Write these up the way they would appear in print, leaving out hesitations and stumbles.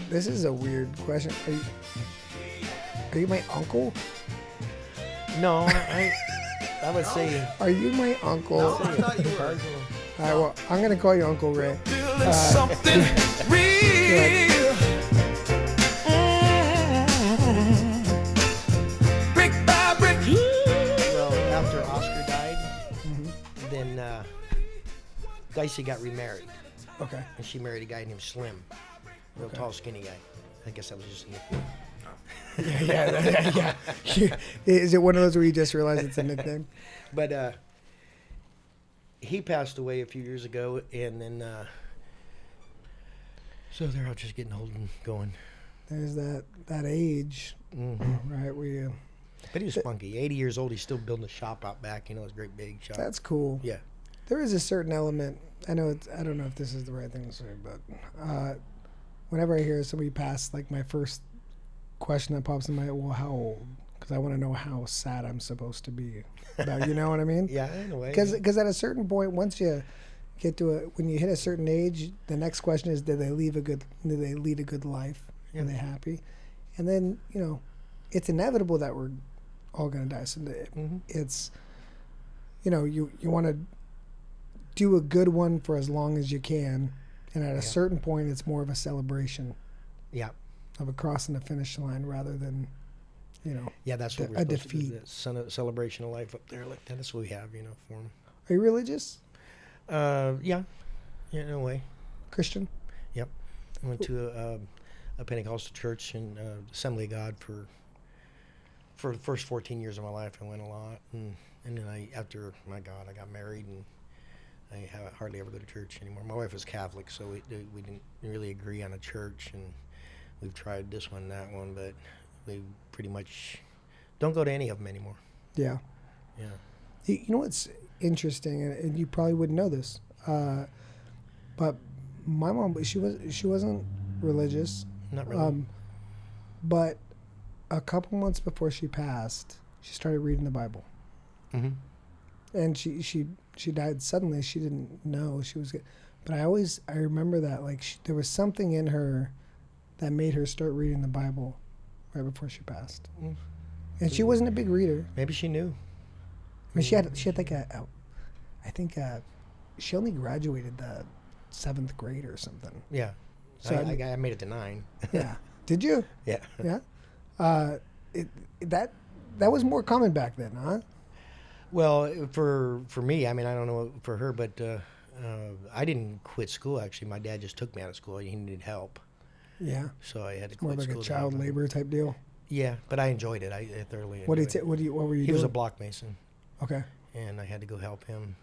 This is a weird question. Are you my uncle? No, I would say. Are you my uncle? No, I thought you were. All right, well, I'm going to call you Uncle Ray. Something real. Brick by brick. Well, after Oscar died, then Dicey got remarried, Okay. and she married a guy named Slim, real tall, skinny guy. I guess that was just a nickname. Yeah. Is it one of those where you just realize it's a nickname? But he passed away a few years ago, and then so they're all just getting old and going. There's that age, right? Where you. But he was spunky. 80 years old. He's still building a shop out back. You know, it's a great big shop. That's cool. Yeah. There is a certain element. I don't know if this is the right thing to say, but whenever I hear somebody pass, like my first question that pops in my head, well, how old? Because I want to know how sad I'm supposed to be about. You know what I mean? Yeah, in a way. Because at a certain point, once you get to when you hit a certain age, the next question is, did they lead a good life? Yeah. Are they happy? And then it's inevitable that we're all gonna die. So it's you want to do a good one for as long as you can, and at a certain point, it's more of a celebration. Yeah. Of a crossing the finish line rather than, Yeah, that's what we're a supposed defeat. to do. That celebration of life up there. Like that's what we have, for them. Are you religious? Yeah, in a way. Christian? Yep. I went to a Pentecostal church in Assembly of God for the first 14 years of my life. I went a lot, and then after I got married, and I hardly ever go to church anymore. My wife was Catholic, so we didn't really agree on a church, and we've tried this one, that one, but we pretty much don't go to any of them anymore. Yeah. Yeah. You know what's interesting, and you probably wouldn't know this, but my mom, she wasn't religious. Not really. But a couple months before she passed, she started reading the Bible. Mm-hmm. And she died suddenly. She didn't know she was good. But I remember that there was something in her that made her start reading the Bible right before she passed. Mm. And she wasn't a big reader. Maybe she knew. I mean, she had like I think she only graduated the 7th grade or something. Yeah. So I made it to 9. Yeah. Did you? Yeah. Yeah. That was more common back then, huh? Well, for me, I mean, I don't know for her, but I didn't quit school. Actually, my dad just took me out of school. He needed help, Yeah. so I had to More quit like school. a to child help him. labor type deal. Yeah, but I enjoyed it. I thoroughly What enjoyed it. what were you He doing? was a block mason, Okay. and I had to go help him.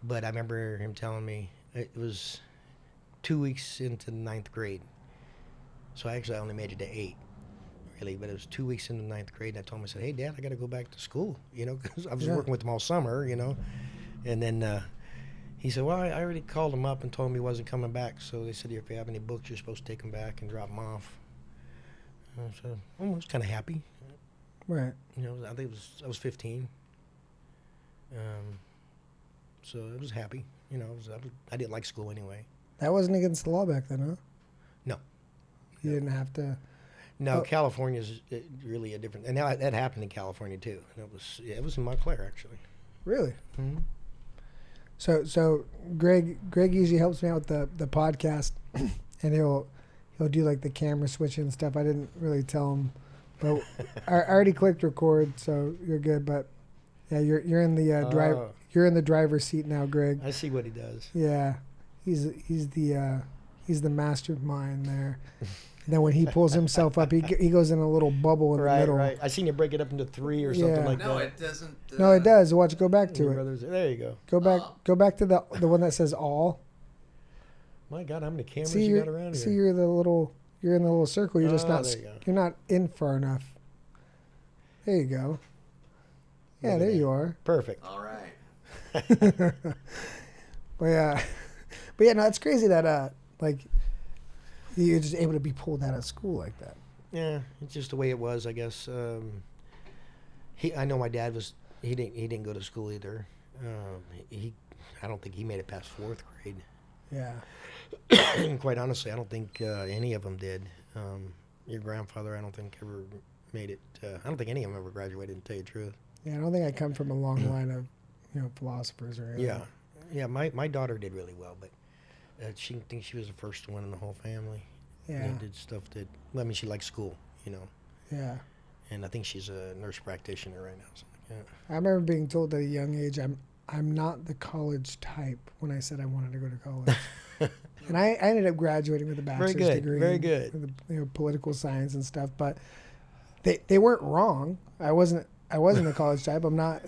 But I remember him telling me it was 2 weeks into the 9th grade. So I only made it to 8, really. But it was 2 weeks into the 9th grade, and I told him, I said, hey, Dad, I got to go back to school, because I was working with him all summer, And then he said, well, I already called him up and told him he wasn't coming back. So they said, if you have any books, you're supposed to take them back and drop them off. So I was kind of happy. Right. I think I was 15. So I was happy. I didn't like school anyway. That wasn't against the law back then, huh? No. You didn't have to. No, Oh. California's really a different, and now that happened in California too. And it was in Montclair actually. Really? Mm-hmm. So Greg usually helps me out with the podcast, and he'll do like the camera switching and stuff. I didn't really tell him, but I already clicked record, so you're good. But yeah, you're in the drive. Oh. You're in the driver's seat now, Greg. I see what he does. Yeah, he's the mastermind there. And then when he pulls himself up, he goes in a little bubble in the middle. Right. I seen you break it up into 3 or something Yeah. like No, that. it doesn't. No, it does. Watch, go back to Your it. brothers- There you go. Go back to the one that says all. My God, how many cameras See, you got around see, here? you're in the little circle. You're just not. there you go. You're not in far enough. There you go. Yeah, Look at there that. you are. Perfect. All right. But yeah, no, it's crazy that you're just able to be pulled out of school like that. Yeah, it's just the way it was, I guess. I know my dad was. He didn't go to school either. I don't think he made it past 4th grade. Yeah. And quite honestly, I don't think any of them did. Your grandfather, I don't think ever made it. I don't think any of them ever graduated, to tell you the truth. Yeah, I don't think I come from a long line of, philosophers or anything. Yeah. Yeah, my daughter did really well, but she thinks she was the first one in the whole family. Yeah. That did stuff that, well, I mean, she liked school, Yeah. and I think she's a nurse practitioner right now. Something like I remember being told at a young age I'm not the college type when I said I wanted to go to college. And I ended up graduating with a bachelor's good, degree. very good. With political science and stuff, but they weren't wrong. I wasn't the college type. I'm not,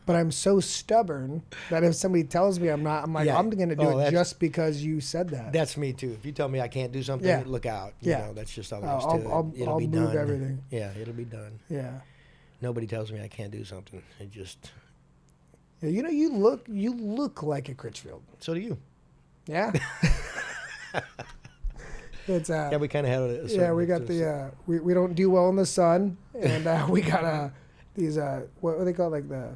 but I'm so stubborn that if somebody tells me I'm not, I'm like, Yeah. I'm going to do it that's- just because you said that. That's me too. If you tell me I can't do something, Yeah. look out. Yeah. That's just all there is to it. I'll be move done. everything. Yeah, it'll be done. Yeah. Nobody tells me I can't do something. It just. Yeah, you look like a Crihfield. So do you. Yeah. It's Yeah, we kind of had a. yeah, we got the we don't do well in the sun, and we got these what are they called, like the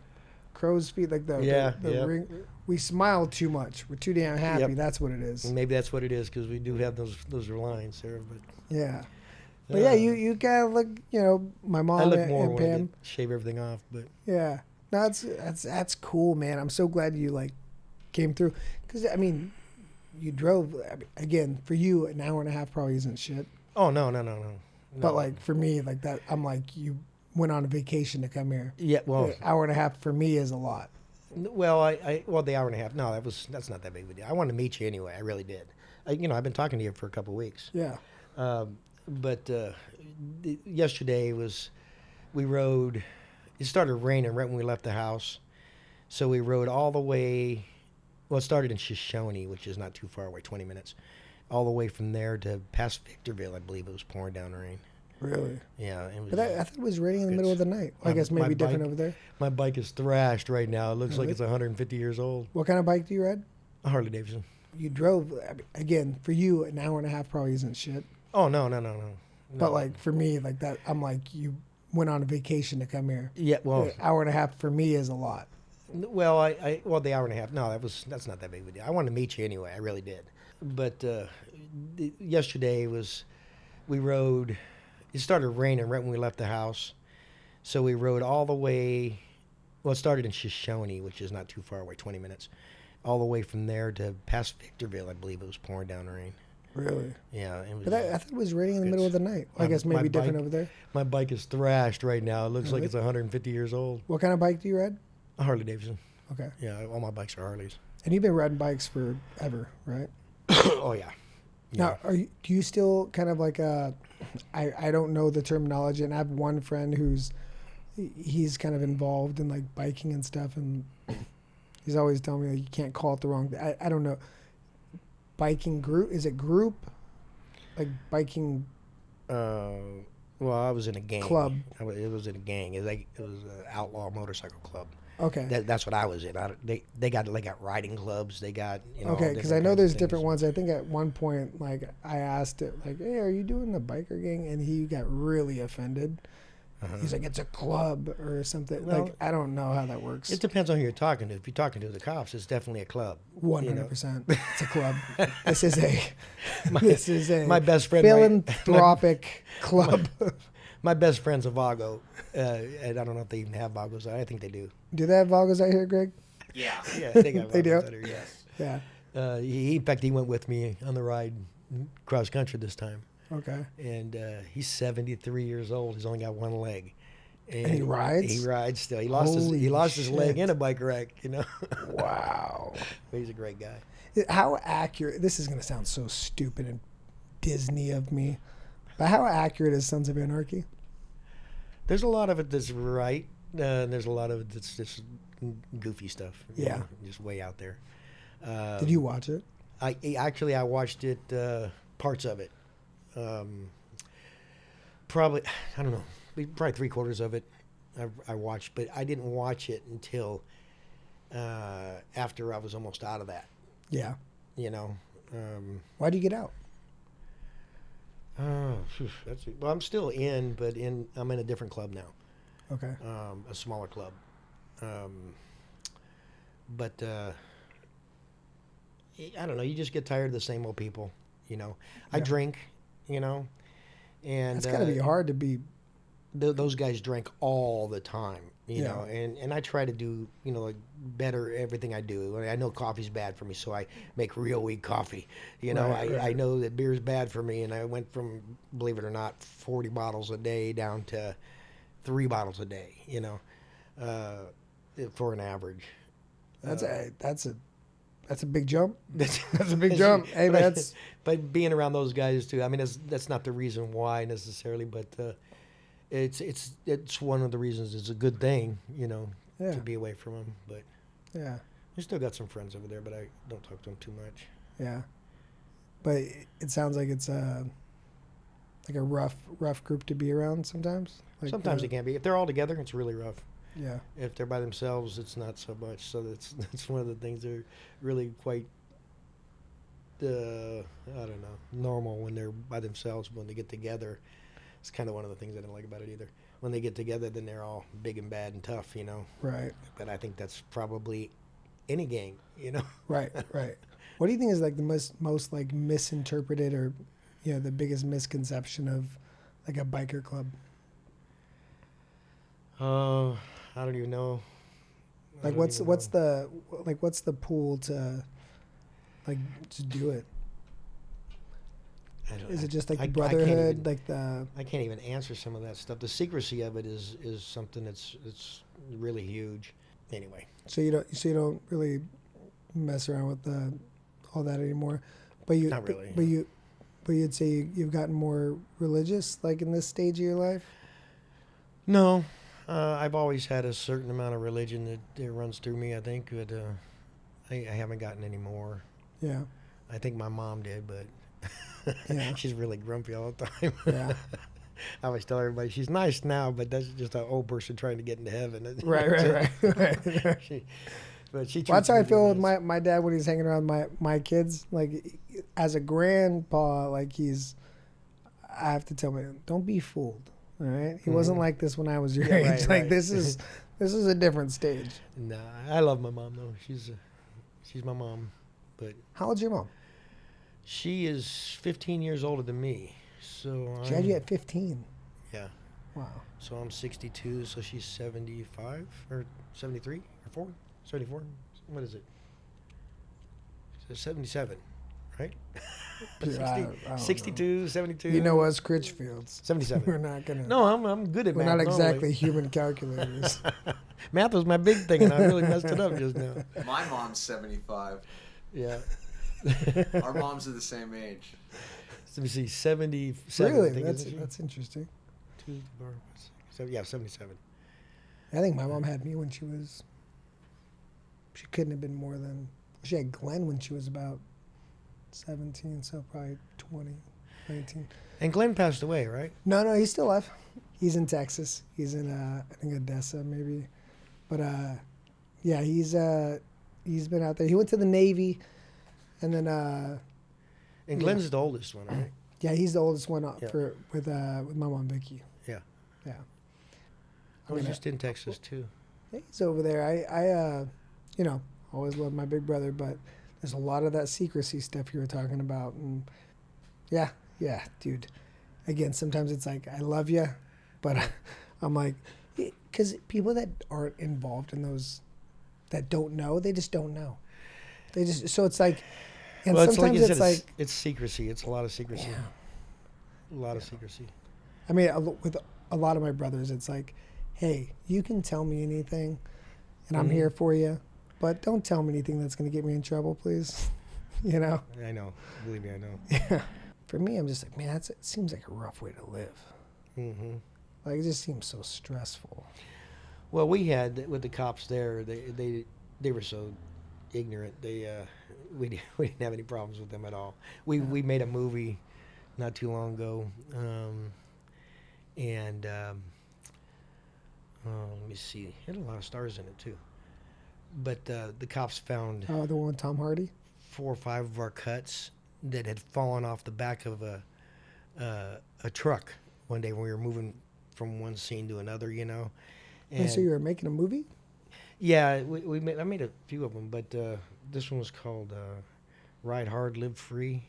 crow's feet, like the Yeah. ring. We smile too much. We're too damn happy. Yep. That's what it is. Maybe that's what it is, because we do have those lines there. But Yeah. But yeah, you kind of look, my mom I look and, more and when I Pam. get, shave everything off. But Yeah. No, that's cool, man. I'm so glad you came through, because I mean, you drove again for you an hour and a half probably isn't shit. oh no. But like for me, like that, I'm like, you went on a vacation to come here. Yeah, well, An hour and a half for me is a lot. well, the hour and a half. No, that's not that big of a deal. I wanted to meet you anyway. I really did. I've been talking to you for a couple of weeks. Yeah. But yesterday we rode. It started raining right when we left the house, so we rode all the way. Well, it started in Shoshone, which is not too far away, 20 minutes, all the way from there to past Victorville. I believe it was pouring down rain. Really? Yeah, it was. But I thought it was raining in the middle of the night. I guess my maybe different bike- over there. My bike is thrashed right now. It looks like Really? it's 150 years old. What kind of bike do you ride? A Harley Davidson. You drove again for you an hour and a half probably isn't shit. Oh no. But like for me, like that, I'm like, you went on a vacation to come here. Yeah, well, An hour and a half for me is a lot. well, the hour and a half. No, that's not that big of a deal. I wanted to meet you anyway. I really did. But yesterday we rode. It started raining right when we left the house, so we rode all the way. Well, it started in Shoshone, which is not too far away, 20 minutes, all the way from there to past Victorville. I believe it was pouring down rain. Really? Yeah, it was. But I thought it was raining in the It's- middle of the night. I my- guess my maybe different bike- over there. My bike is thrashed right now. It looks like Really? it's 150 years old. What kind of bike do you ride? A Harley Davidson. Okay. Yeah, all my bikes are Harleys. And you've been riding bikes forever, right? Oh yeah. Now, do you still kind of like I don't know the terminology, and I have one friend he's kind of involved in like biking and stuff, and he's always telling me like, you can't call it the wrong. I don't know. Biking group, is it group? Like biking Well, I was in a gang. club. It was in a gang. It was an outlaw motorcycle club. Okay. That's what I was in. They got riding clubs. They got all Okay, because different I know kinds of there's things. different ones. I think at one point, like I asked it, like, "Hey, are you doing the biker gang?" And he got really offended. He's like, "It's a club or something." Well, like I don't know how that works. It depends on who you're talking to. If you're talking to the cops, it's definitely a club. 100%. It's a club. This is a my best friend. philanthropic club. My best friend's a Vago, and I don't know if they even have Vagos. I think they do. Do they have Vagos out here, Greg? Yeah. Yeah, they got They do? Vagos out here, yes. Yeah. In fact, he went with me on the ride cross country this time. Okay. And he's 73 years old. He's only got one leg. And he rides? He rides still. He lost his leg shit. in a bike wreck. Wow. But he's a great guy. How accurate? This is going to sound so stupid and Disney of me, but how accurate is Sons of Anarchy? There's a lot of it that's right. And there's a lot of it that's just goofy stuff. Yeah. Just way out there. Did you watch it? I watched it, parts of it. Probably, I don't know, probably 3/4 of it I watched, but I didn't watch it until after I was almost out of that, Yeah. Why'd you get out? Well, I'm still in, but I'm in a different club now, Okay. a smaller club. But I don't know. You just get tired of the same old people. You know, I Yeah. drink. You know, and It's got to be hard to be. those guys drank all the time. You Yeah. know, and I try to do, you know, like better everything I do. I know coffee's bad for me, so I make real weak coffee. You know, Right, I right. know that beer's bad for me, and I went from, believe it or not, 40 bottles a day down to 3 bottles a day. You know, for an average. That's a big jump. That's That's a big jump. Hey, but, that's but being around those guys too. I mean, that's not the reason why necessarily, but it's one of the reasons. It's a good thing, you know, yeah, to be away from them. But yeah, I still got some friends over there, but I don't talk to them too much. yeah. But it sounds like it's like a rough group to be around sometimes. Like Sometimes it can be. If they're all together, it's really rough. Yeah, If they're by themselves, it's not so much. So that's one of the things that are really quite, I don't know, normal when they're by themselves. When they get together, it's kind of one of the things I don't like about it either. When they get together, then they're all big and bad and tough, you know. right, But I think that's probably any gang, you know. right. What do you think is like the most like misinterpreted or, you know, the biggest misconception of like a biker club? I don't even know. Like what's the pool to like to do it? Is it just like I the can't brotherhood, even- like the I can't even answer some of that stuff. The secrecy of it is something it's really huge. Anyway, so you don't really mess around with all that anymore, but you Not really. but you'd say you've gotten more religious like in this stage of your life. no, I've always had a certain amount of religion that runs through me. I think, but I haven't gotten any more. Yeah, I think my mom did, but Yeah. she's really grumpy all the time. yeah, I always tell everybody she's nice now, but that's just an old person trying to get into heaven. right. She, but she. Well, that's how I treats me feel real with nice. my dad when he's hanging around my kids. Like as a grandpa, like I have to tell him, don't be fooled. All right, he wasn't Mhm. like this when I was your Yeah, age. right, Like right. this is a different stage. Nah, I love my mom though. She's my mom, but How old's your mom? she is 15 years older than me. So She had you at 15. yeah. Wow. So I'm 62, so she's 75 or 73 or 4, 74. What is it? So 77, right? Dude, I don't know. 62, 72. You know us Crihfields. 77. We're not gonna. No, I'm good at we're math. not normally. exactly human calculators. Math was my big thing, and I really messed it up just now. My mom's 75. Yeah. Our moms are the same age. Let me see, 77. I Really? think, isn't she? That's interesting. Yeah, 77. I think my mom had me when she couldn't have been more than. She had Glenn when she was about 17, so probably 20, 19. And Glenn passed away, right? No, he's still alive. He's in Texas. He's in I think Odessa maybe, but yeah, he's been out there. He went to the Navy, and then And Glenn's the oldest one, right? yeah, he's the oldest one Yeah. with my mom Vicky. Yeah. Yeah, I was mean, just in Texas too. yeah, he's over there. I you know, always loved my big brother, but there's a lot of that secrecy stuff you were talking about, and yeah, dude. Again, sometimes it's like I love you, but I'm like, because people that aren't involved in those, that don't know, they just don't know. They just so it's like, and Well, sometimes you it's said, like, it's secrecy. It's a lot of secrecy. Yeah. A lot of secrecy. I mean, with a lot of my brothers, it's like, hey, you can tell me anything, and I'm Mhm. here for you, but don't tell me anything that's gonna get me in trouble, please. You know. I know. Believe me, I know. Yeah. For me, I'm just like, man, it seems like a rough way to live. hmm Like, it just seems so stressful. Well, we had with the cops there. They were so ignorant. We didn't have any problems with them at all. We made a movie not too long ago, and let me see. It had a lot of stars in it too. But the cops found Oh, the one with Tom Hardy? 4 or 5 of our cuts that had fallen off the back of a truck one day when we were moving from one scene to another, you know. And so you were making a movie? Yeah, I made a few of them, but this one was called Ride Hard, Live Free.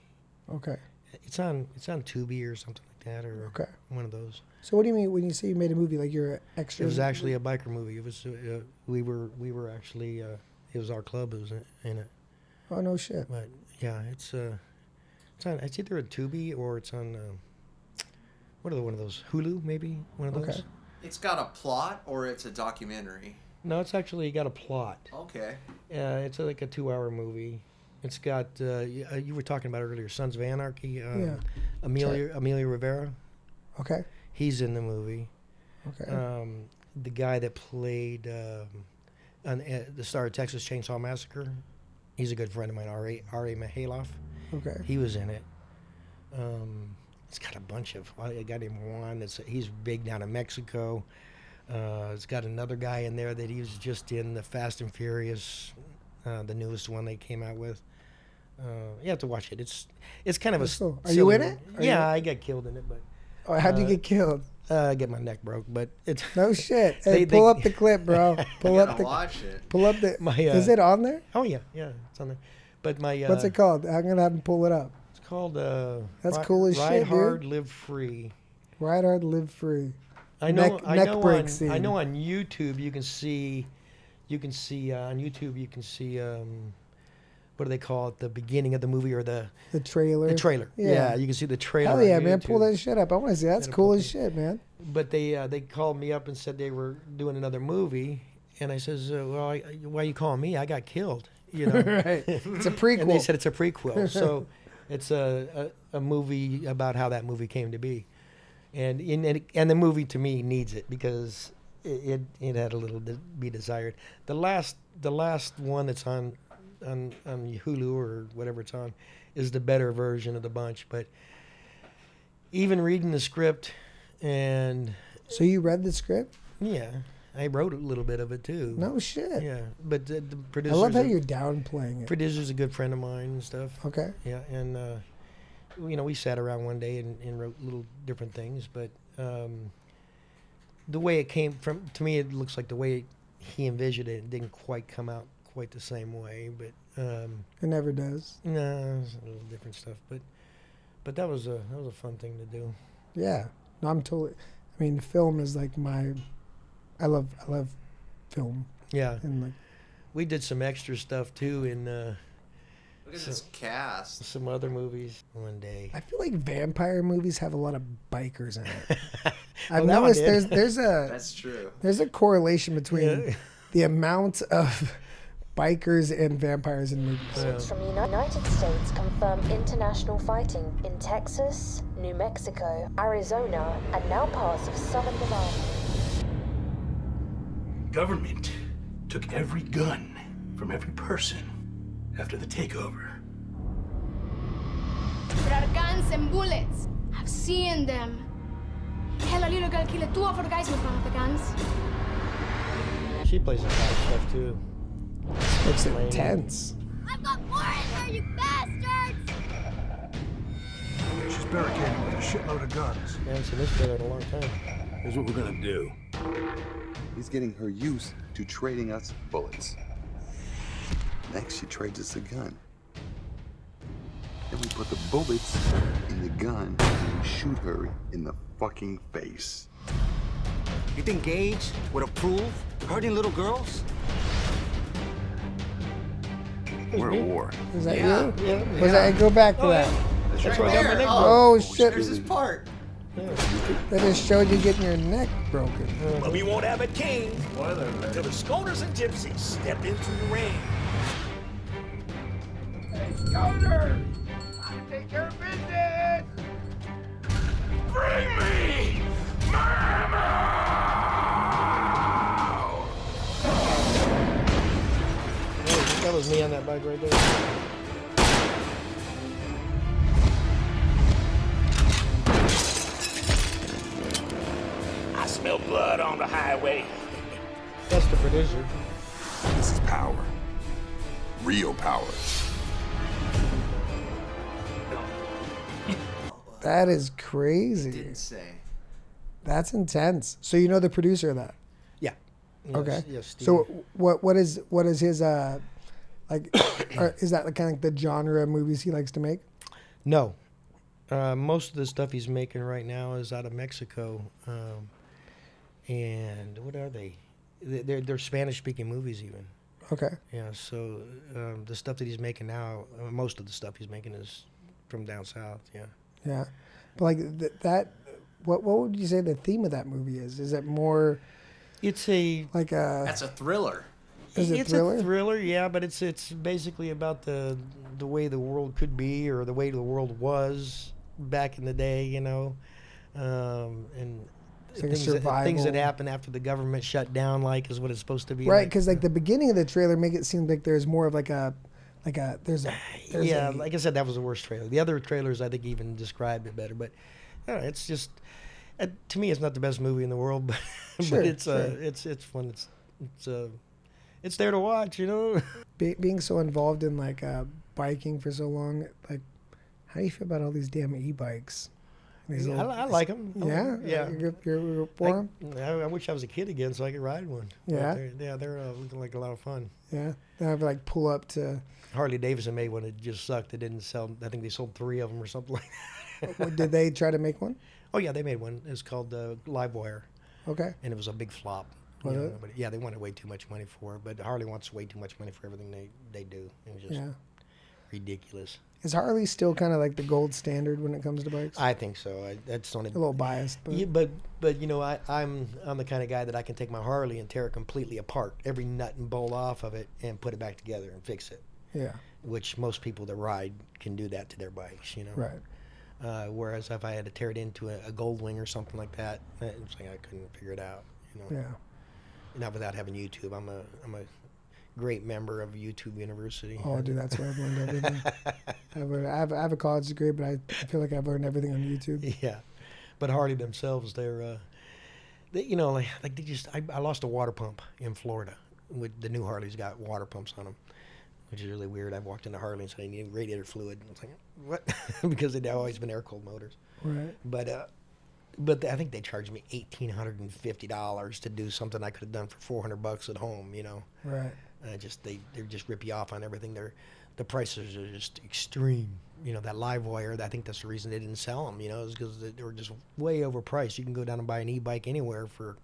Okay. It's on Tubi or something like that, or Okay. one of those. So what do you mean when you say you made a movie? Like you're an extra? It was actually a biker movie. It was we were actually it was our club. It was in it. Oh no shit. But yeah, it's either a Tubi or it's on what are one of those Hulu maybe one of those. Okay. It's got a plot or it's a documentary? No, it's actually got a plot. Okay. It's like a 2-hour movie. It's got you were talking about earlier, Sons of Anarchy. Yeah. Emilio Rivera. Okay. He's in the movie. Okay. The guy that played the star of Texas Chainsaw Massacre, he's a good friend of mine, R.A. Mihailoff. Okay. He was in it. It's got a bunch of, I got him one, he's big down in Mexico. It's got another guy in there that he was just in the Fast and Furious, the newest one they came out with. You have to watch it. It's kind of Are silly you in it? movie. Yeah, I got killed in it, but Oh, how'd you get killed? I get my neck broke, but it's No shit. Hey, pull up the clip, bro. Pull You up gotta the. watch it. Pull up the. My, is it on there? oh yeah, it's on there. But my What's it called? I'm gonna have him pull it up. It's called That's cool as Ride shit, Hard, dude. Live Free. Ride hard, live free. I know. Neck- I neck know. break On, scene. I know on YouTube you can see. On YouTube you can see. What do they call it? The beginning of the movie or the The trailer. Yeah, you can see the trailer. Hell yeah, on man! Pull YouTube. that shit up. I want to see. That's Gotta cool pull as it. shit, man. But they called me up and said they were doing another movie, and I says, well, why are you calling me? I got killed. You know. Right. It's a prequel. And they said it's a prequel, so it's a movie about how that movie came to be, and the movie to me needs it because it had a little to be desired. The last one that's on Hulu or whatever it's on is the better version of the bunch, but even reading the script and So you read the script? yeah, I wrote a little bit of it too. No shit. Yeah, but the I producer. love how you're downplaying it. Producer's a good friend of mine and stuff. Okay. Yeah, and we sat around one day and wrote little different things, but the way it came from, to me, it looks like the way he envisioned it didn't quite come out quite the same way, but It never does. no, it's a little different stuff. But that was a fun thing to do. Yeah. No, I'm totally. I mean, film is like my. I love film Yeah, and like. we did some extra stuff too in Look at this cast. some other movies one day. I feel like vampire movies have a lot of bikers in it. I've Well, that one noticed did. That's true. there's a correlation between Yeah. the amount of bikers and vampires in movies. Yeah. From the United States confirm international fighting in Texas, New Mexico, Arizona, and now parts of southern Nevada. Government took every gun from every person after the takeover. There are guns and bullets. I've seen them. Hell, a little girl killed 2 of our guys with one of the guns. She plays a lot of stuff too. It's Lame. intense. I've got more in there, you bastards! She's barricaded with a shitload of guns. I haven't seen this trailer in a long time. Here's what we're gonna do. He's getting her used to trading us bullets. Next, she trades us a gun. Then we put the bullets in the gun and we shoot her in the fucking face. You think Gage would approve hurting little girls? We're at war. Is that Yeah. you? Yeah. Was that? Go back to that. That's where I got my neck Oh shit! There's his part. That just showed you getting your neck broken. But we won't have a king until the stoners and gypsies step into the ring. Bring me That was me on that bike right there. I smell blood on the highway. That's the producer. This is power. Real power. That is crazy. Didn't say. That's intense. So you know the producer of that? Yeah. Yes, Okay. Yes, Steve. So what is his Like, is that kind of like the genre of movies he likes to make? No. Most of the stuff he's making right now is out of Mexico. And what are they? They're Spanish-speaking movies even. Okay. Yeah, so the stuff that he's making now, most of the stuff he's making is from down south, yeah. Yeah. But like what would you say the theme of that movie is? Is it more... It's a... Like a... That's a thriller. Is it it's thriller? a thriller, yeah, but it's basically about the way the world could be or the way the world was back in the day, you know, and It's like things that survival. happen after the government shut down, like, is what it's supposed to be. Right, like. because like the beginning of the trailer make it seem like there's more of there's yeah, like I said, that was the worst trailer. The other trailers, I think, even described it better. But I don't know, it's just to me, it's not the best movie in the world, but, Sure, but it's sure. it's fun. It's there to watch, you know. Being so involved in like biking for so long, like how do you feel about all these damn e-bikes? I like them. Yeah, yeah. You're for 'em? I wish I was a kid again so I could ride one. Yeah? They're looking like a lot of fun. Yeah, they have like pull up to. Harley Davidson made one that just sucked. They didn't sell. I think they sold 3 of them or something like that. Did they try to make one? Oh yeah, they made one. It's called Live Wire, Okay. and it was a big flop. Was You know, it? But yeah, they wanted way too much money for it. But Harley wants way too much money for everything they do. It was just Yeah. ridiculous. Is Harley still kind of like the gold standard when it comes to bikes? I think so. That's only A little biased, but Yeah, but you know, I'm the kind of guy that I can take my Harley and tear it completely apart, every nut and bolt off of it, and put it back together and fix it. yeah, Which most people that ride can do that to their bikes, you know. right. Whereas if I had to tear it into a Goldwing or something like that, it's like I couldn't figure it out, you know. Yeah. Not without having YouTube. I'm a great member of YouTube University. Oh, dude, that's where I've learned everything. I have a college degree, but I feel like I've learned everything on YouTube. Yeah, but Harley themselves, they, you know, like they just. I lost a water pump in Florida. With the new Harleys got water pumps on them, which is really weird. I walked into Harley and said I need radiator fluid. I was like, what? Because they'd always been air cooled motors. Right. But I think they charged me $1,850 to do something I could have done for $400 at home. You know. Right. They just rip you off on everything. The prices are just extreme. You know, that live wire, I think that's the reason they didn't sell them, you know, is because they were just way overpriced. You can go down and buy an e-bike anywhere for,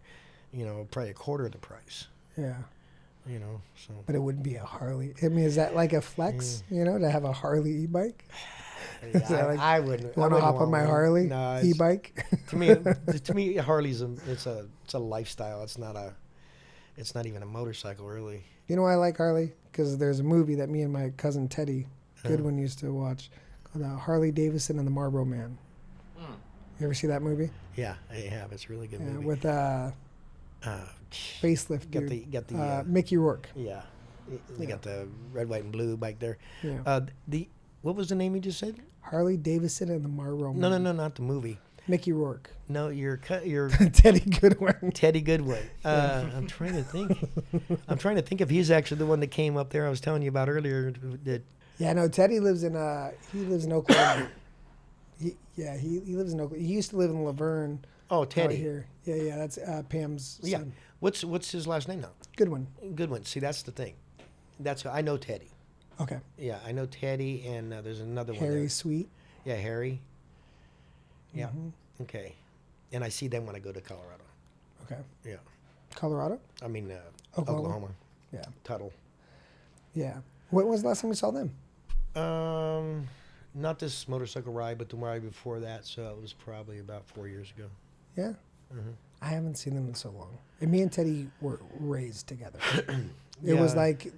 you know, probably a quarter of the price, Yeah. you know, so. But it wouldn't be a Harley. I mean, is that like a flex, you know, to have a Harley e-bike? Is that like, I wouldn't. Want to hop on my Harley No, e-bike? to me, Harley's it's a lifestyle. It's not even a motorcycle, really. You know why I like Harley? Because there's a movie that me and my cousin Teddy Goodwin used to watch called Harley Davidson and the Marlboro Man. You ever see that movie? Yeah, I have. It's a really good Yeah, movie. with facelift dude. Got the Mickey Rourke. Yeah, they got the red, white, and blue bike there. Yeah. What was the name you just said? Harley Davidson and the Marlboro Man. No, not the movie. Mickey Rourke. No, you're Teddy Goodwin. Teddy Goodwin. I'm trying to think. I'm trying to think if he's actually the one that came up there. I was telling you about earlier. That Yeah, no. Teddy lives in Oklahoma. he lives in Oklahoma. He used to live in Laverne. Oh, out Teddy. here. Yeah, that's Pam's son. Yeah. What's his last name now? Goodwin. Goodwin. See, that's the thing. I know Teddy. Okay. Yeah, I know Teddy, and there's another one. Harry there. Sweet. Yeah, Harry. Yeah. Mhm. Okay. And I see them when I go to Colorado. Okay. Yeah. Colorado? I mean, Oklahoma? Oklahoma. Yeah. Tuttle. Yeah. When was the last time we saw them? Not this motorcycle ride, but the ride before that. So it was probably about 4 years ago. Yeah. Mhm. I haven't seen them in so long. And me and Teddy were raised together. It Yeah. was like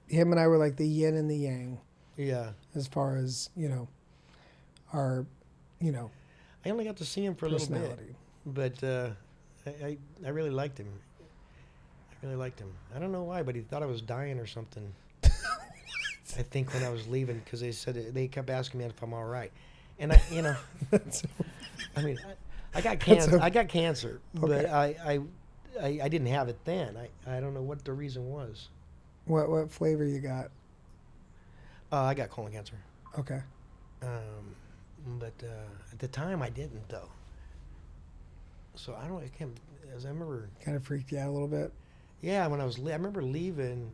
him and I were like the yin and the yang Yeah. as far as, our, I only got to see him for a little bit, personality. but I really liked him. I don't know why, but he thought I was dying or something. I think when I was leaving, because they kept asking me if I'm all right, and I mean, I got cancer. I got cancer, but I didn't have it then. I don't know what the reason was. What flavor you got? I got colon cancer. Okay. But at the time I didn't though. So I can't. As I remember. Kind of freaked you out a little bit. Yeah, when I remember leaving,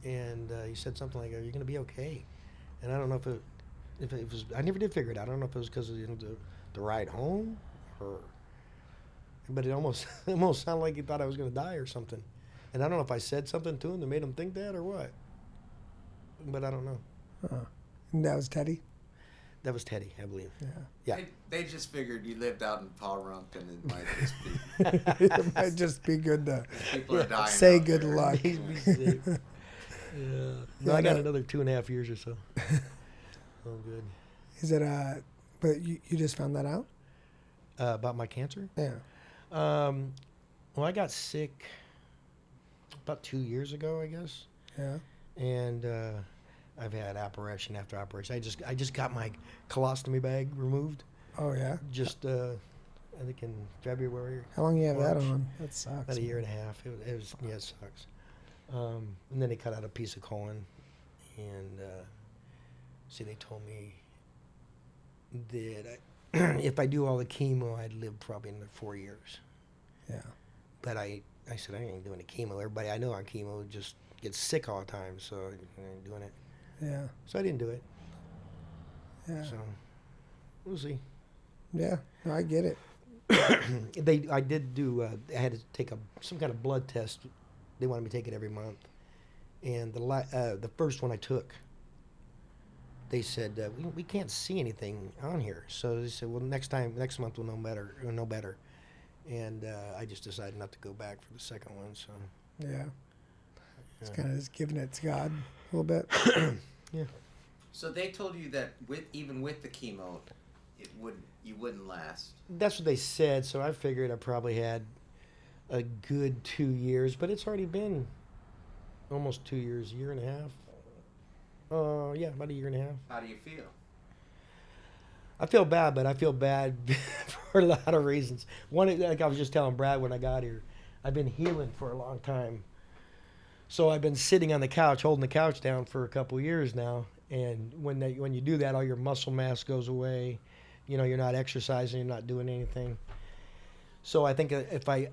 and he said something like, "Are you going to be okay?" And I don't know if it was. I never did figure it out. I don't know if it was because of the ride home, but it almost sounded like he thought I was going to die or something. And I don't know if I said something to him that made him think that or what. But I don't know. And that was Teddy? That was Teddy, I believe. Yeah. They just figured you lived out in Paul Rump and it might just be. It might just be good to People are dying. say out good there. luck. Yeah. No, I got another 2.5 years or so. Oh, good. Is it but you just found that out? About my cancer? Yeah. Well, I got sick about 2 years ago, I guess. Yeah. And I've had operation after operation. I just got my colostomy bag removed. Oh yeah. Just I think in February. How long you have that March. on? That sucks. About a year and a half. It was yeah, it sucks. And then they cut out a piece of colon, and see, they told me that if I do all the chemo, I'd live probably another 4 years. Yeah. But I said, I ain't doing the chemo. Everybody I know on chemo just gets sick all the time, so I ain't doing it. Yeah. So I didn't do it. Yeah. So we'll see. Yeah. No, I get it. I did do. I had to take some kind of blood test. They wanted me to take it every month, and the first one I took, they said we can't see anything on here. So they said, well, next month we'll know better. We'll know better. And I just decided not to go back for the second one. So Yeah. It's kind of just giving it to God a little bit. yeah. So they told you that even with the chemo, you wouldn't last. That's what they said. So I figured I probably had a good 2 years, but it's already been almost 2 years, year and a half. Yeah, about a year and a half. How do you feel? I feel bad, but I feel bad for a lot of reasons. One, like I was just telling Brad when I got here, I've been healing for a long time. So I've been sitting on the couch, holding the couch down for a couple of years now. And when you do that, all your muscle mass goes away. You know, you're not exercising, you're not doing anything. So I think if I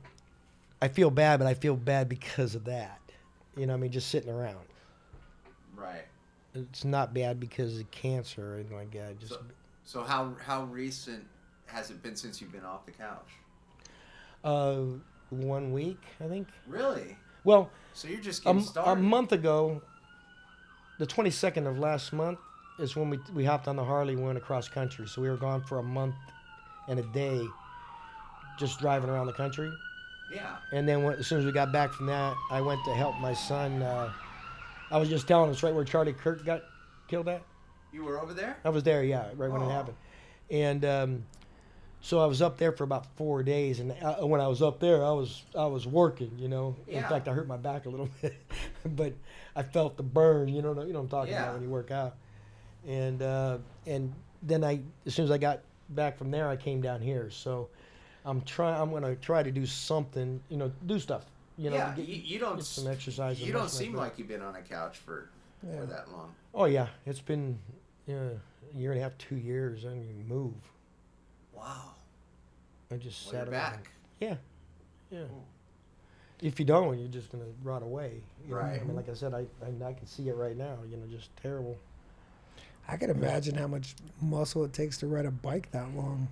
feel bad, but I feel bad because of that. You know, I mean, just sitting around. Right. It's not bad because of cancer or anything like that. So how recent has it been since you've been off the couch? 1 week, I think. Really? Well, so you're just getting started. A month ago, the 22nd of last month is when we hopped on the Harley and went across country. So we were gone for a month and a day, just driving around the country. Yeah. And then as soon as we got back from that, I went to help my son. I was just telling us right where Charlie Kirk got killed at. You were over there? I was there, yeah, right when it happened. And so I was up there for about 4 days. And when I was up there, I was working, you know. Yeah. In fact, I hurt my back a little bit, but I felt the burn. You know what I'm talking about when you work out. And then as soon as I got back from there, I came down here. So I'm gonna try to do something, you know, do stuff. You know, yeah, you don't get some exercise. You don't seem like you've been on a couch for that long. Oh yeah, it's been a year and a half, 2 years. I didn't even move. Wow. I just Well, sat you're around. back. Yeah. If you don't, you're just gonna rot away. You know? Right. I mean, like I said, I can see it right now. You know, just terrible. I can imagine how much muscle it takes to ride a bike that long.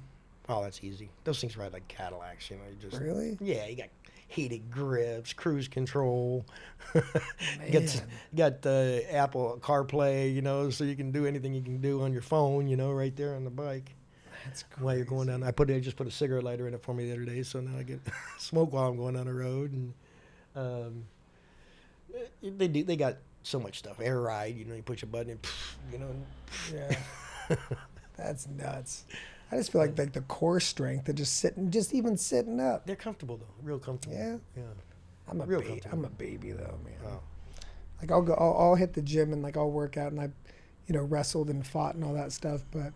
Oh, that's easy. Those things ride like Cadillacs. You know, you just Really? Yeah, you got heated grips, cruise control. Man. got the Apple CarPlay, you know, so you can do anything you can do on your phone, you know, right there on the bike. That's crazy. While you're going down, I just put a cigarette lighter in it for me the other day, so now I get smoke while I'm going down the road. And they got so much stuff. Air ride, you know, you push a button and you know. Yeah. That's nuts. I just feel like the core strength of just even sitting up. They're comfortable though, real comfortable. Yeah. Yeah. I'm a baby though, man. Oh. Like I'll hit the gym and like I'll work out and I, you know, wrestled and fought and all that stuff, but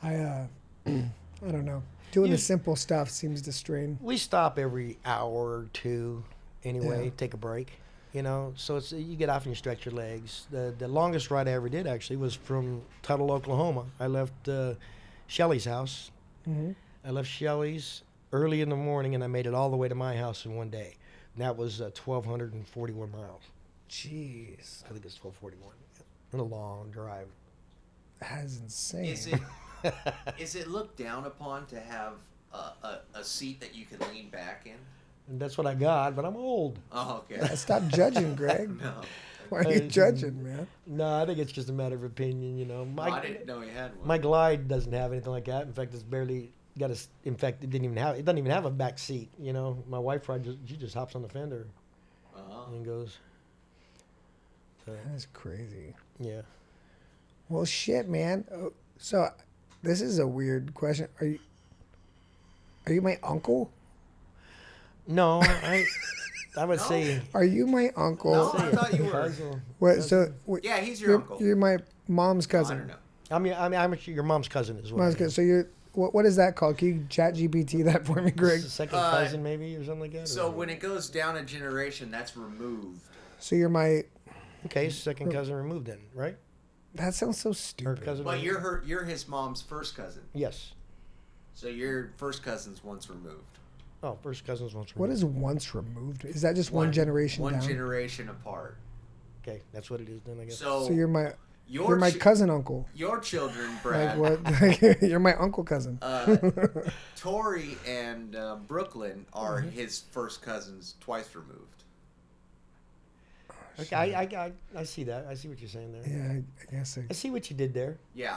I don't know. Doing the simple stuff seems to strain. We stop every hour or two anyway, take a break. You know, so you get off and you stretch your legs. The longest ride I ever did actually was from Tuttle, Oklahoma. I left Shelly's house. Mm-hmm. I left Shelly's early in the morning and I made it all the way to my house in one day. And that was 1,241 miles. Jeez. I think it's 1241. And a long drive. That is insane. Is it looked down upon to have a seat that you can lean back in? And that's what I got, but I'm old. Oh, okay. Yeah, stop judging, Greg. No. Why are you judging, man? No, I think it's just a matter of opinion, you know. I didn't know he had one. My Glide doesn't have anything like that. In fact, it's barely got a. In fact, it doesn't even have a back seat. You know, my wife she just hops on the fender and goes. So, That's crazy. yeah. Well, shit, man. So, this is a weird question. Are you my uncle? No, I would say. Are you my uncle? No, I thought you were. cousin. What? So, Yeah, he's your uncle. You're my mom's I cousin. don't know. I'm actually your mom's cousin as well. Mom's cousin. So you're. What is that called? Can you chat GPT that for me, Greg? It's a second cousin, maybe, or something like that. So or- when it goes down a generation, that's removed. So you're my. okay, second cousin removed then, right? That sounds so Or stupid. cousin. But removed? you're his mom's first cousin. Yes. So your first cousin's once removed. Oh, first cousins once removed. What is once removed? Is that just one generation One down? generation apart. Okay, that's what it is then, I guess. So, So you're my. your You're my chi- cousin uncle. Your children, Brad. Like what? You're my uncle cousin. Tori and Brooklyn are his first cousins twice removed. Okay, I see that. I see what you're saying there. Yeah, I guess. I see what you did there. Yeah.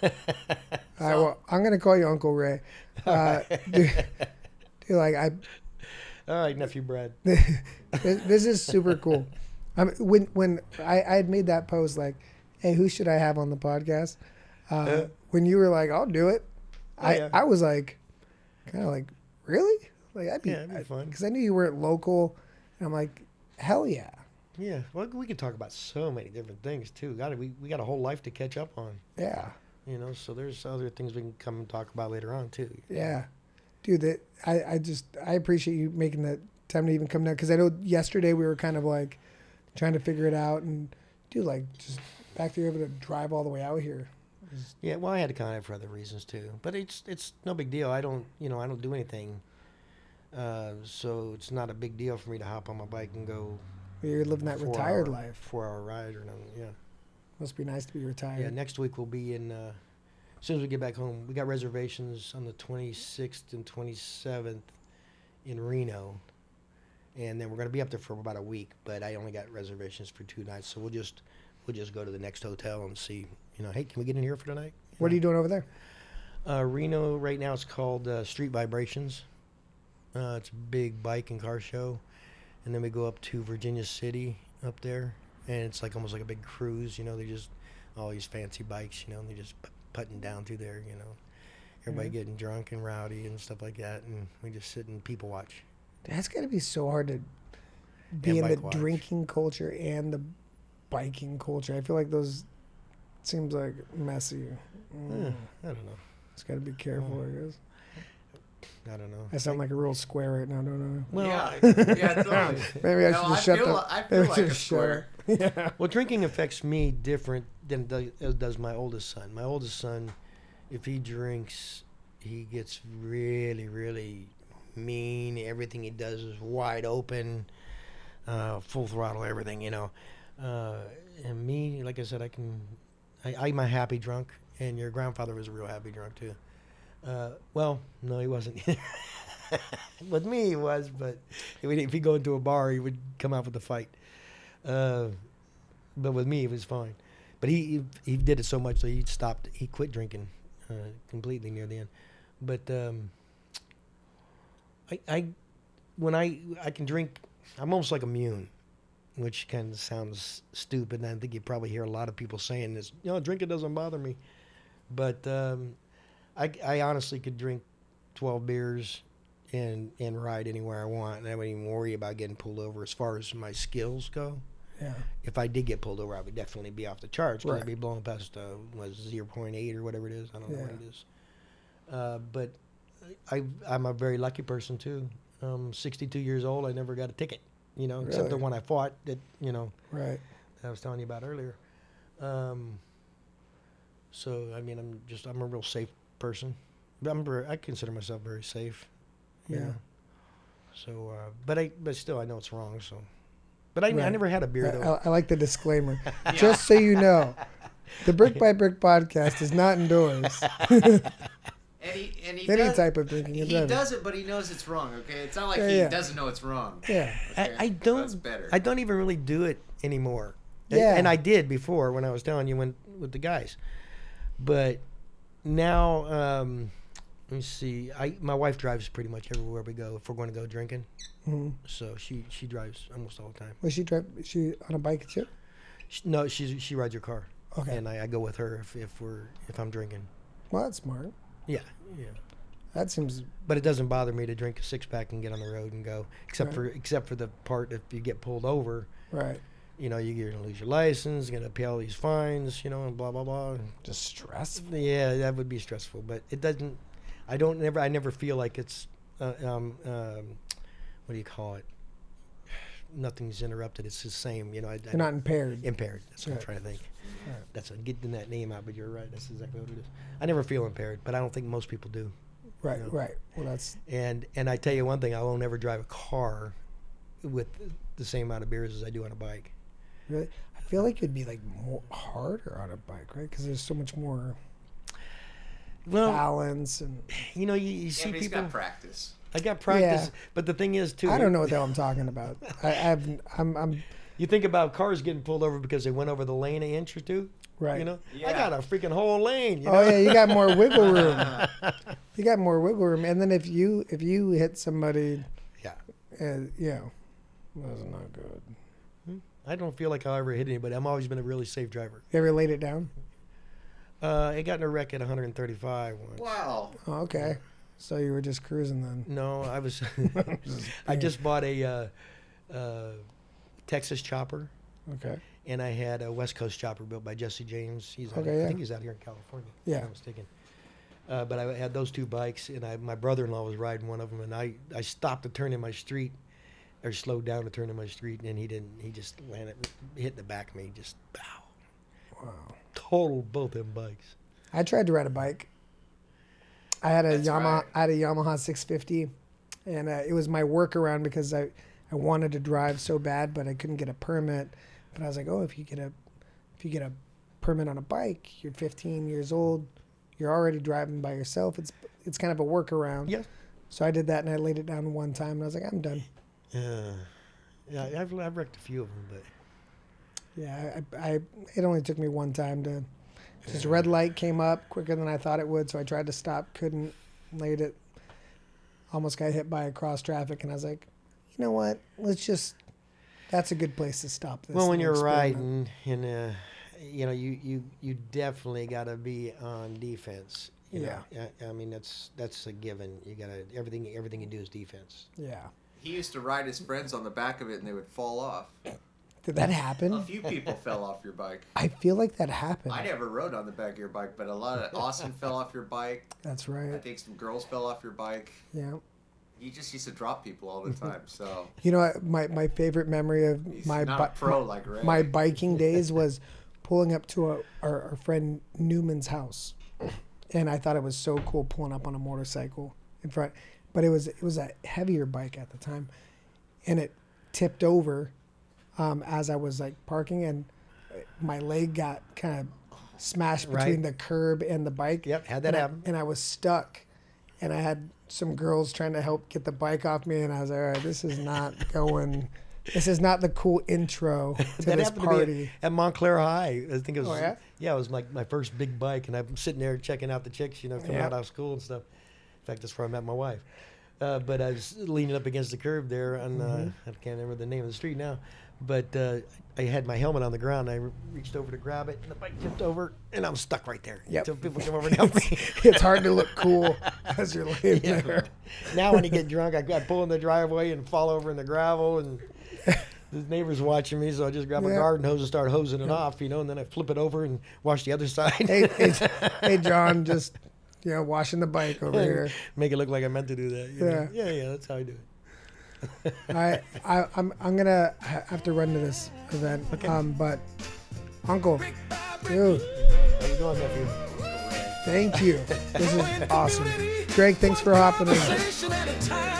All right, well, I'm gonna call you Uncle Ray. Dude, like All right, nephew Brad. this is super cool. When I had made that post, like, hey, who should I have on the podcast? When you were like, I'll do it, yeah. I was like, kind of like, really? Like, Yeah, it'd be fun. because I knew you weren't local, and I'm like, hell yeah. Yeah, well, we can talk about so many different things too. We got a whole life to catch up on. Yeah. You know, so there's other things we can come and talk about later on too. Yeah, dude. I appreciate you making the time to even come down, because I know yesterday we were kind of like trying to figure it out, and dude, like, just back there able to drive all the way out here. Yeah, well, I had to kind of for other reasons too, but it's no big deal. I don't do anything, so it's not a big deal for me to hop on my bike and go. You're living that 4 retired hour- life. 4-hour ride or nothing. Yeah. Must be nice to be retired. Yeah, next week we'll be in. As soon as we get back home, we got reservations on the 26th and 27th in Reno, and then we're going to be up there for about a week. But I only got reservations for 2 nights, so we'll just go to the next hotel and see. You know, hey, can we get in here for tonight? What are you doing over there? Reno right now it's called Street Vibrations. It's a big bike and car show, and then we go up to Virginia City up there, and it's like almost like a big cruise. You know, they just all these fancy bikes. You know, and they just putting down through there. You know, everybody getting drunk and rowdy and stuff like that, and we just sit and people watch. That's got to be so hard to be And in the bike watch. drinking culture and the biking culture. I feel like those seems like messy. I don't know. It's got to be careful, I guess. I don't know. I sound like a real square right now, don't I? Well, yeah, totally. Maybe I No, should just shut feel, up. I feel Maybe I like should a just shut up. square. Yeah. Well, drinking affects me different than it does my oldest son. My oldest son, if he drinks, he gets really, really mean. Everything he does is wide open, full throttle, everything, you know. And me, like I said, I'm a happy drunk, and your grandfather was a real happy drunk too. Well, no, he wasn't. With me, he was, but if he go into a bar, he would come out with a fight. But with me, it was fine. But he did it so much that he quit drinking completely near the end. But when I can drink, I'm almost like immune, which kind of sounds stupid. And I think you probably hear a lot of people saying this. You know, drinking doesn't bother me. But I honestly could drink 12 beers and ride anywhere I want, and I wouldn't even worry about getting pulled over as far as my skills go. Yeah. If I did get pulled over, I would definitely be off the charts because Right. I'd be blowing past 0.8 or whatever it is. I don't know what it is. But I'm a very lucky person too. 62 years old. I never got a ticket. You know, except the Really? one I fought that Right. that I was telling you about earlier. So I mean, I'm a real safe person. I consider myself very safe. you Yeah. know. So, but still, I know it's wrong. So, But I never had a beer though. I like the disclaimer. Just so you know, the Brick by Brick podcast is not endorsed. And he Any does, type of drinking and he driving. does it, but he knows it's wrong. Okay, it's not like Yeah, he yeah. doesn't know it's wrong. Yeah. Okay? I don't. That's better. I don't even really do it anymore. Yeah. And I did before when I was telling you with the guys, but now let me see. My wife drives pretty much everywhere we go if we're going to go drinking. Mm-hmm. So she drives almost all the time. Was she drive? Is she on a bike too? No, she rides her car. Okay. And I go with her if I'm drinking. Well, that's smart. Yeah. That seems. But it doesn't bother me to drink a 6-pack and get on the road and go, except for the part if you get pulled over. Right. You know, you're gonna lose your license, you're gonna pay all these fines, you know, and blah blah blah. Just stressful. Yeah, that would be stressful, but it doesn't. I never feel like it's what do you call it? Nothing's interrupted. It's the same, you know. You're not impaired. Impaired. That's what I'm trying to think. Right. That's getting that name out, but you're right. That's exactly what it is. I never feel impaired, but I don't think most people do. Right. You know? Right. Well, that's. And I tell you one thing, I won't ever drive a car with the same amount of beers as I do on a bike. Really, I feel like it'd be like more harder on a bike, right? Because there's so much more balance and. You know, you see but he's people. got practice. I got practice, Yeah. but the thing is too. I don't know what the hell I'm talking about. I'm. You think about cars getting pulled over because they went over the lane an inch or two. Right. You know, Yeah. I got a freaking whole lane. You know? Oh yeah, you got more wiggle room. You got more wiggle room, and then if you hit somebody, Yeah. yeah, that's not good. I don't feel like I ever hit anybody. I've always been a really safe driver. You ever laid it down? I got in a wreck at 135 once. Wow. Oh, okay. So you were just cruising then. No, I was. I just bought a Texas chopper, Okay. and I had a West Coast chopper built by Jesse James. He's out Okay, here, yeah. I think he's out here in California. If Yeah. I'm not mistaken. But I had those two bikes, and my brother-in-law was riding one of them, and I stopped to turn in my street, or slowed down to turn in my street, and he didn't. He just landed, hit the back of me, just pow. Wow. Totaled both them bikes. I tried to ride a bike. I had a That's Yamaha. right. I had a Yamaha 650, and it was my workaround because I wanted to drive so bad, but I couldn't get a permit. But I was like, oh, if you get a permit on a bike, you're 15 years old, you're already driving by yourself. It's kind of a workaround. Yeah. So I did that, and I laid it down one time, and I was like, I'm done. Yeah, I've wrecked a few of them, but Yeah, it only took me one time to. Just a red light came up quicker than I thought it would, so I tried to stop, couldn't, laid it. Almost got hit by a cross traffic, and I was like, you know what? That's a good place to stop this. well, when little you're experiment. riding, and you know, you definitely got to be on defense. You know? I mean, that's a given. You got to everything you do is defense. Yeah. He used to ride his friends on the back of it, and they would fall off. Did that happen? A few people fell off your bike. I feel like that happened. I never rode on the back of your bike, but a lot of Austin fell off your bike. That's I right. think some girls fell off your bike. Yeah. You just used to drop people all the time. So You know what? My favorite memory of he's my not a pro like Ray. my biking days was pulling up to our friend Newman's house, and I thought it was so cool pulling up on a motorcycle in front. But it was a heavier bike at the time, and it tipped over as I was like parking, and my leg got kind of smashed between the curb and the bike. Yep, had that happen. And I was stuck, and I had some girls trying to help get the bike off me, and I was like, all right, this is not going. This is not the cool intro to That this happened party. to me at Montclair High. I think it was. Oh, yeah? It was my first big bike, and I'm sitting there checking out the chicks, you know, coming Yeah. out of school and stuff. In fact, that's where I met my wife. But I was leaning up against the curb there, and I can't remember the name of the street now. But I had my helmet on the ground. I reached over to grab it, and the bike tipped over, and I'm stuck right there. Yep. Until people come over and help me. It's hard to look cool as you're laying there. Now when you get drunk, I pull in the driveway and fall over in the gravel, and the neighbor's watching me, so I just grab a Yeah. garden hose and start hosing it off, you know, and then I flip it over and wash the other side. Hey, John, just washing the bike over here. Make it look like I meant to do that. You know? Yeah. Yeah, that's how I do it. I'm gonna have to run to this event. But Uncle, dude, How you doing, nephew? thank you. This is awesome. Greg, thanks for hopping in. Station at a time.